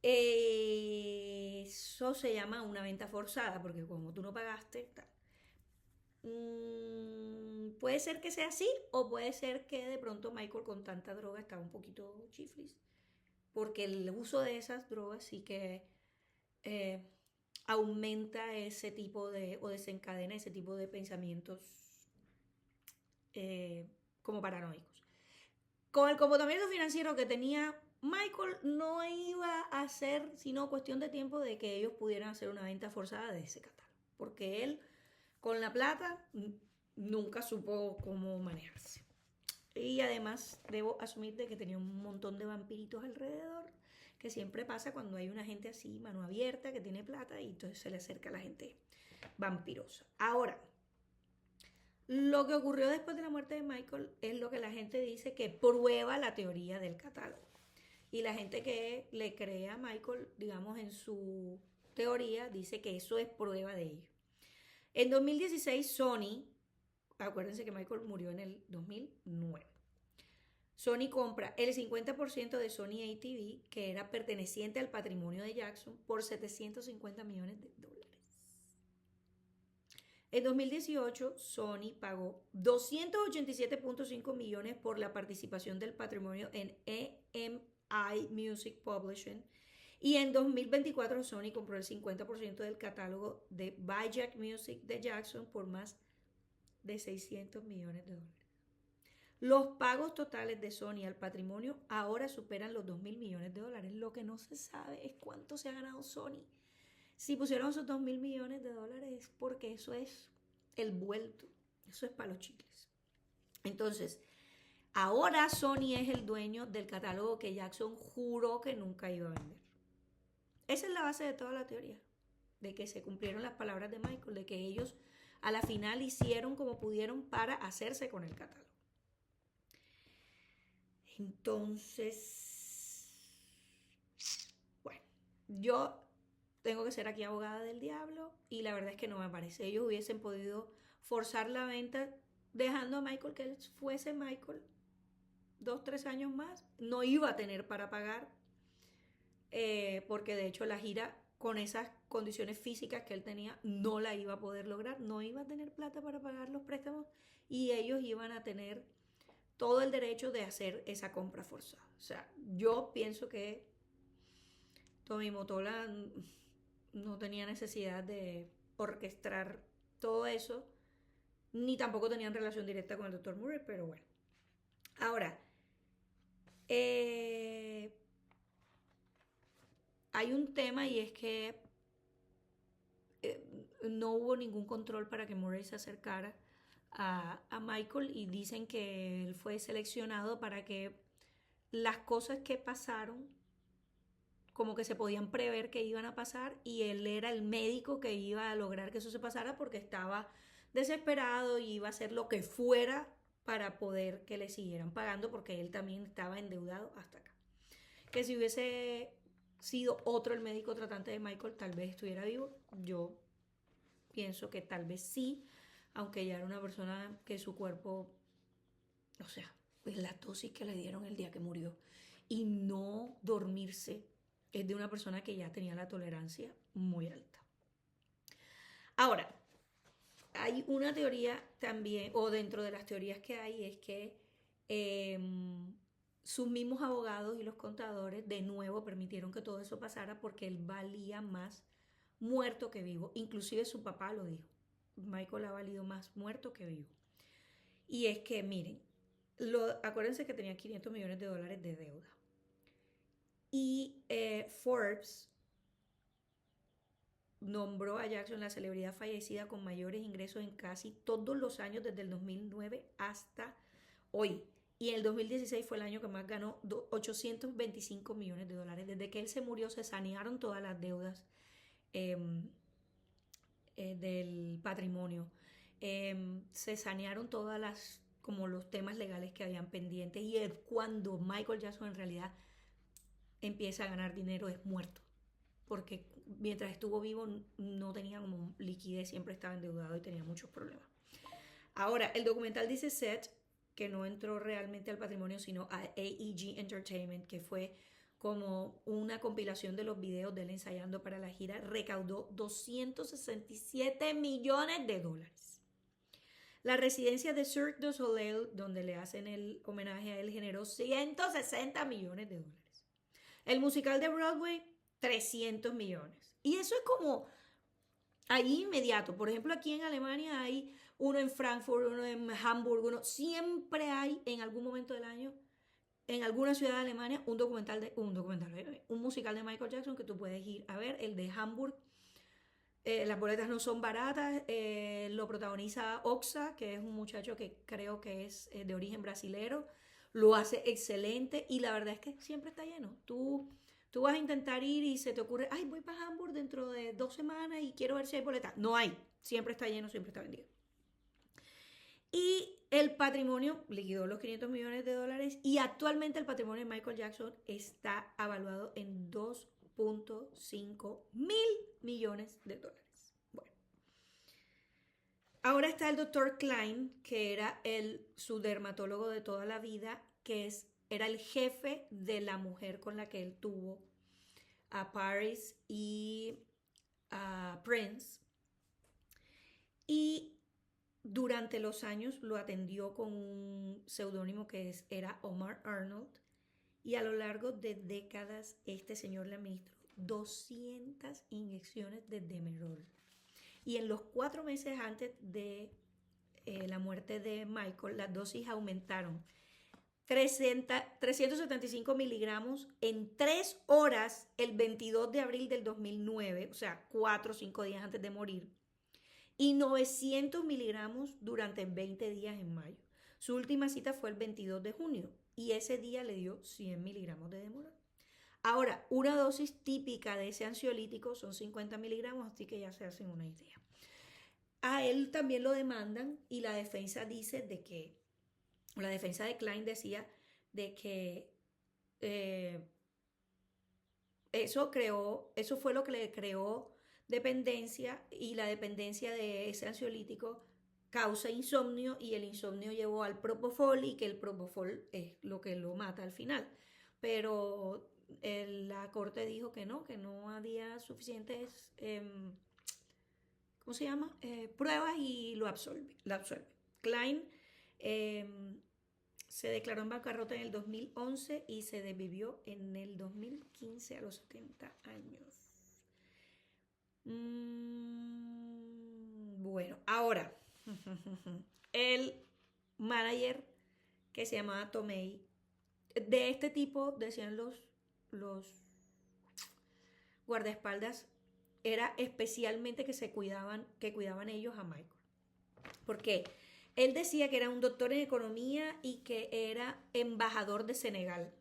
eso se llama una venta forzada, porque como tú no pagaste, tal. Puede ser que sea así, o puede ser que de pronto Michael con tanta droga estaba un poquito chiflis, porque el uso de esas drogas sí que eh, aumenta ese tipo de, o desencadena ese tipo de pensamientos como paranoicos. Con el comportamiento financiero que tenía Michael, no iba a ser sino cuestión de tiempo de que ellos pudieran hacer una venta forzada de ese catálogo, porque él con la plata nunca supo cómo manejarse. Y además debo asumir de que tenía un montón de vampiritos alrededor, que siempre pasa cuando hay una gente así, mano abierta, que tiene plata, y entonces se le acerca a la gente vampirosa. Ahora, lo que ocurrió después de la muerte de Michael es lo que la gente dice que prueba la teoría del catálogo. Y la gente que le cree a Michael, digamos, en su teoría, dice que eso es prueba de ello. En 2016, Sony, acuérdense que Michael murió en el 2009. Sony compra el 50% de Sony ATV, que era perteneciente al patrimonio de Jackson, por $750 millones. En 2018, Sony pagó 287.5 millones por la participación del patrimonio en EMI Music Publishing. Y en 2024, Sony compró el 50% del catálogo de Vijack Music de Jackson por más de $600 millones. Los pagos totales de Sony al patrimonio ahora superan los $2.000 millones. Lo que no se sabe es cuánto se ha ganado Sony. Si pusieron esos $2.000 millones es porque eso es el vuelto. Eso es para los chicles. Entonces, Ahora Sony es el dueño del catálogo que Jackson juró que nunca iba a vender. Esa es la base de toda la teoría, de que se cumplieron las palabras de Michael, de que ellos a la final hicieron como pudieron para hacerse con el catálogo. Entonces, bueno, yo tengo que ser aquí abogada del diablo y la verdad es que no me parece. Ellos hubiesen podido forzar la venta dejando a Michael que él fuese Michael 2-3 años más. No iba a tener para pagar porque de hecho la gira con esas condiciones físicas que él tenía no la iba a poder lograr, no iba a tener plata para pagar los préstamos y ellos iban a tener todo el derecho de hacer esa compra forzada. O sea, yo pienso que Tommy Mottola no tenía necesidad de orquestar todo eso, ni tampoco tenían relación directa con el Dr. Murray, pero bueno. Ahora, hay un tema y es que no hubo ningún control para que Murray se acercara a Michael y dicen que él fue seleccionado para que las cosas que pasaron como que se podían prever que iban a pasar y él era el médico que iba a lograr que eso se pasara porque estaba desesperado y iba a hacer lo que fuera para poder que le siguieran pagando porque él también estaba endeudado hasta acá. Que si hubiese sido otro el médico tratante de Michael, tal vez estuviera vivo. Yo pienso que tal vez sí, aunque ya era una persona que su cuerpo, o sea, pues la dosis que le dieron el día que murió y no dormirse es de una persona que ya tenía la tolerancia muy alta. Ahora, hay una teoría también, o dentro de las teorías que hay, es que sus mismos abogados y los contadores de nuevo permitieron que todo eso pasara porque él valía más muerto que vivo. Inclusive su papá lo dijo. Michael ha valido más muerto que vivo. Y es que, miren, acuérdense que tenía $500 millones de deuda. Y Forbes nombró a Jackson la celebridad fallecida con mayores ingresos en casi todos los años desde el 2009 hasta hoy. Y en el 2016 fue el año que más ganó, $825 millones. Desde que él se murió se sanearon todas las deudas del patrimonio. Se sanearon todas las, como los temas legales que habían pendientes. Y es cuando Michael Jackson en realidad empieza a ganar dinero, es muerto. Porque mientras estuvo vivo no tenía como liquidez, siempre estaba endeudado y tenía muchos problemas. Ahora, el documental dice Seth que no entró realmente al patrimonio, sino a AEG Entertainment, que fue como una compilación de los videos de él ensayando para la gira, recaudó $267 millones. La residencia de Cirque du Soleil, donde le hacen el homenaje a él, generó $160 millones. El musical de Broadway, 300 millones. Y eso es como ahí inmediato. Por ejemplo, aquí en Alemania hay uno en Frankfurt, uno en Hamburg, siempre hay en algún momento del año, en alguna ciudad de Alemania, un musical de Michael Jackson que tú puedes ir a ver. El de Hamburg, las boletas no son baratas, lo protagoniza Oxa, que es un muchacho que creo que es de origen brasilero, lo hace excelente y la verdad es que siempre está lleno. Tú vas a intentar ir y se te ocurre, ay, voy para Hamburg dentro de 2 semanas y quiero ver si hay boletas. No hay, siempre está lleno, siempre está vendido. Y el patrimonio liquidó los $500 millones y actualmente el patrimonio de Michael Jackson está evaluado en $2.5 mil millones. Bueno, ahora está el Dr. Klein, que era su dermatólogo de toda la vida, que era el jefe de la mujer con la que él tuvo a Paris y a Prince. Y durante los años lo atendió con un seudónimo que era Omar Arnold. Y a lo largo de décadas este señor le administró 200 inyecciones de Demerol. Y en los 4 meses antes de la muerte de Michael, las dosis aumentaron 375 miligramos en 3 horas el 22 de abril del 2009, o sea, 4 o 5 días antes de morir, y 900 miligramos durante 20 días en mayo. Su última cita fue el 22 de junio y ese día le dio 100 miligramos de Demerol. Ahora, una dosis típica de ese ansiolítico son 50 miligramos, así que ya se hacen una idea. A él también lo demandan y la defensa dice de que, la defensa de Klein decía de que eso fue lo que le creó dependencia y la dependencia de ese ansiolítico causa insomnio y el insomnio llevó al propofol y que el propofol es lo que lo mata al final. Pero la corte dijo que no había suficientes, ¿cómo se llama? Pruebas y lo absuelve. Klein se declaró en bancarrota en el 2011 y se desvivió en el 2015 a los 70 años. Bueno, ahora, el manager que se llamaba Tomei, de este tipo, decían los guardaespaldas, era especialmente que cuidaban ellos a Michael. Porque él decía que era un doctor en economía y que era embajador de Senegal.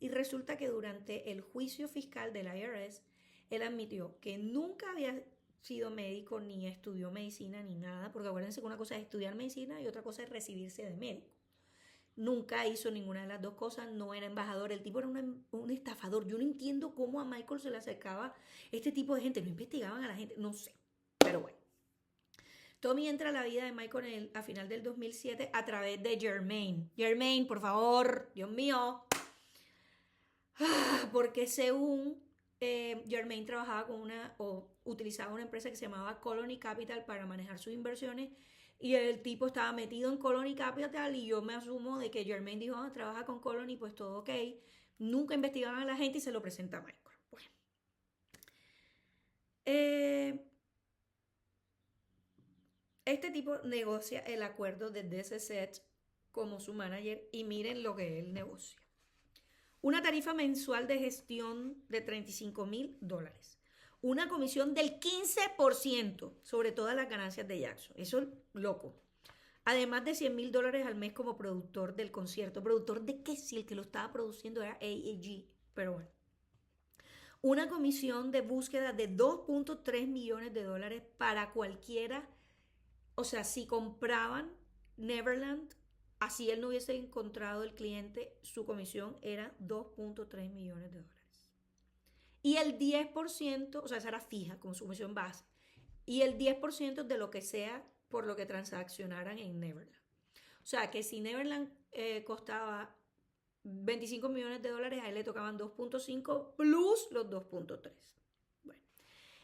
Y resulta que durante el juicio fiscal del IRS, él admitió que nunca había sido médico ni estudió medicina ni nada, porque acuérdense que una cosa es estudiar medicina y otra cosa es recibirse de médico. Nunca hizo ninguna de las dos cosas, no era embajador, el tipo era un estafador. Yo no entiendo cómo a Michael se le acercaba este tipo de gente, no investigaban a la gente, no sé, pero bueno. Tommy entra a la vida de Michael a final del 2007 a través de Germaine. Germaine, por favor, Dios mío. Porque según Germaine trabajaba utilizaba una empresa que se llamaba Colony Capital para manejar sus inversiones y el tipo estaba metido en Colony Capital y yo me asumo de que Germaine dijo, trabaja con Colony, pues todo ok. Nunca investigaban a la gente y se lo presenta a Michael. Bueno. Este tipo negocia el acuerdo de DCZ como su manager y miren lo que él negocia. Una tarifa mensual de gestión de $35,000. Una comisión del 15% sobre todas las ganancias de Jackson. Eso es loco. Además de $100,000 al mes como productor del concierto. ¿Productor de qué? Si el que lo estaba produciendo era AEG. Pero bueno. Una comisión de búsqueda de $2.3 millones para cualquiera. O sea, si compraban Neverland, así él no hubiese encontrado el cliente, su comisión era $2.3 millones. Y el 10%, o sea, esa era fija como su comisión base, y el 10% de lo que sea por lo que transaccionaran en Neverland. O sea, que si Neverland costaba $25 millones, a él le tocaban 2.5 plus los 2.3. Bueno,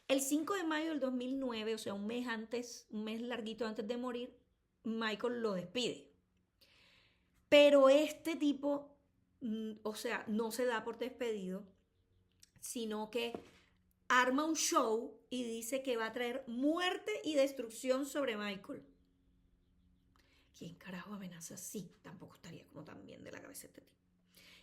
el 5 de mayo del 2009, o sea, un mes larguito antes de morir, Michael lo despide. Pero este tipo, o sea, no se da por despedido, sino que arma un show y dice que va a traer muerte y destrucción sobre Michael. ¿Quién carajo amenaza así? Tampoco estaría como tan bien de la cabeza este tipo.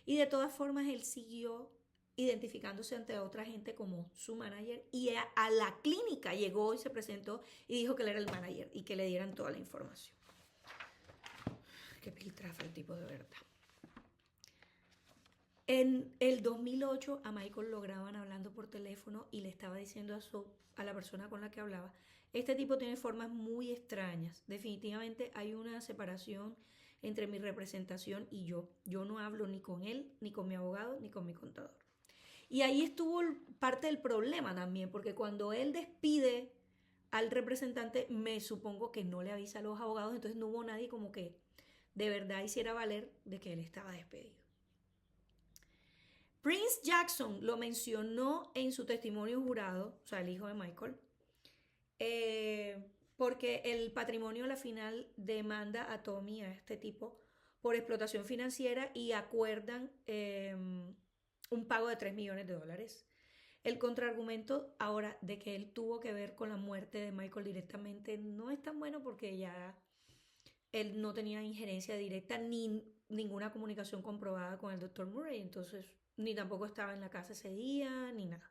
Y de todas formas, él siguió identificándose ante otra gente como su manager y a la clínica llegó y se presentó y dijo que él era el manager y que le dieran toda la información. Qué piltrafa el tipo de verdad. En el 2008 a Michael lo graban hablando por teléfono y le estaba diciendo a la persona con la que hablaba, este tipo tiene formas muy extrañas, definitivamente hay una separación entre mi representación y yo no hablo ni con él, ni con mi abogado, ni con mi contador. Y ahí estuvo parte del problema también, porque cuando él despide al representante, me supongo que no le avisa a los abogados, entonces no hubo nadie como que de verdad hiciera valer de que él estaba despedido. Prince Jackson lo mencionó en su testimonio jurado, o sea, el hijo de Michael, porque el patrimonio a la final demanda a Tommy, a este tipo, por explotación financiera y acuerdan un pago de $3 millones. El contraargumento ahora de que él tuvo que ver con la muerte de Michael directamente no es tan bueno porque ya él no tenía injerencia directa ni ninguna comunicación comprobada con el Dr. Murray, entonces ni tampoco estaba en la casa ese día, ni nada.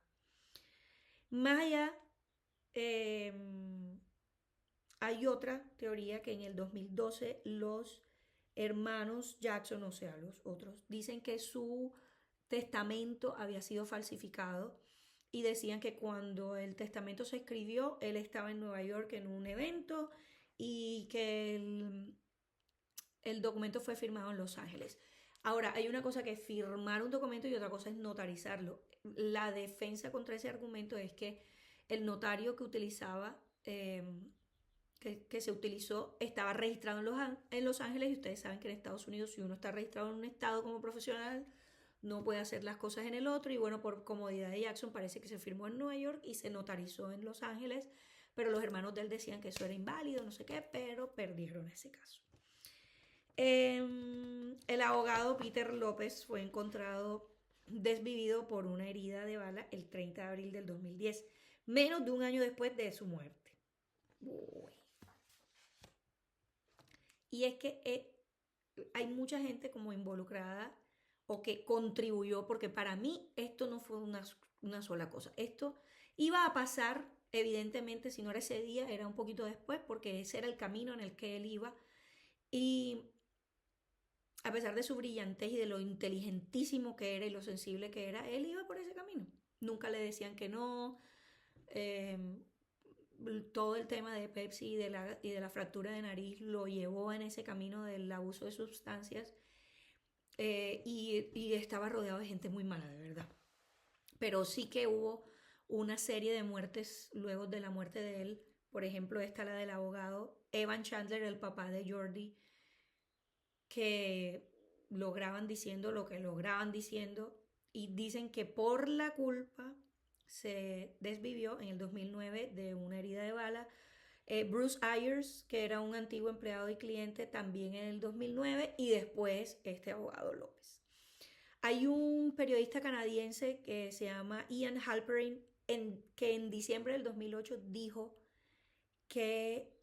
Más allá, Hay otra teoría que en el 2012 los hermanos Jackson, o sea, los otros, dicen que su testamento había sido falsificado y decían que cuando el testamento se escribió, él estaba en Nueva York en un evento y que el documento fue firmado en Los Ángeles. Ahora, hay una cosa que es firmar un documento y otra cosa es notarizarlo. La defensa contra ese argumento es que el notario que utilizaba, que se utilizó, estaba registrado en Los Ángeles y ustedes saben que en Estados Unidos si uno está registrado en un estado como profesional, no puede hacer las cosas en el otro y bueno, por comodidad de Jackson parece que se firmó en Nueva York y se notarizó en Los Ángeles, pero los hermanos de él decían que eso era inválido, no sé qué, pero perdieron ese caso. El abogado Peter López fue encontrado desvivido por una herida de bala el 30 de abril del 2010, menos de un año después de su muerte. Uy. Y es que hay mucha gente como involucrada o que contribuyó, porque para mí esto no fue una sola cosa. Esto iba a pasar, evidentemente, si no era ese día, era un poquito después, porque ese era el camino en el que él iba. Y a pesar de su brillantez y de lo inteligentísimo que era y lo sensible que era, él iba por ese camino. Nunca le decían que no. Eh, Todo el tema de Pepsi y de la fractura de nariz lo llevó en ese camino del abuso de sustancias y estaba rodeado de gente muy mala, de verdad. Pero sí que hubo una serie de muertes luego de la muerte de él. Por ejemplo, esta la del abogado Evan Chandler, el papá de Jordi, que lograban diciendo lo que lograban diciendo y dicen que por la culpa se desvivió en el 2009 de una herida de bala. Bruce Ayers, que era un antiguo empleado y cliente, también en el 2009 y después este abogado López. Hay un periodista canadiense que se llama Ian Halperin que en diciembre del 2008 dijo que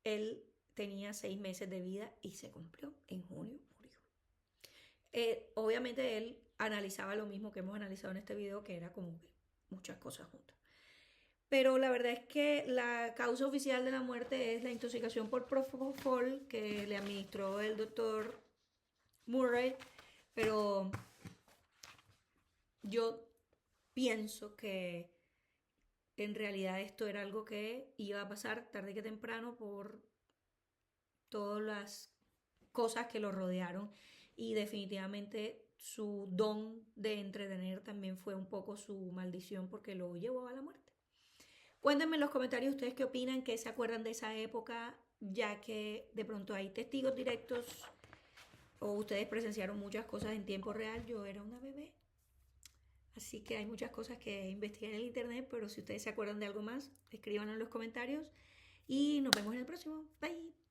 él tenía 6 meses de vida y se cumplió. En junio murió. Obviamente él analizaba lo mismo que hemos analizado en este video, que era como que muchas cosas juntas. Pero la verdad es que la causa oficial de la muerte es la intoxicación por propofol que le administró el doctor Murray. Pero yo pienso que en realidad esto era algo que iba a pasar tarde que temprano por todas las cosas que lo rodearon y definitivamente su don de entretener también fue un poco su maldición porque lo llevó a la muerte. Cuéntenme en los comentarios ustedes qué opinan, qué se acuerdan de esa época, ya que de pronto hay testigos directos o ustedes presenciaron muchas cosas en tiempo real. Yo era una bebé, así que hay muchas cosas que investigué en el internet, pero si ustedes se acuerdan de algo más, escríbanlo en los comentarios y nos vemos en el próximo. Bye.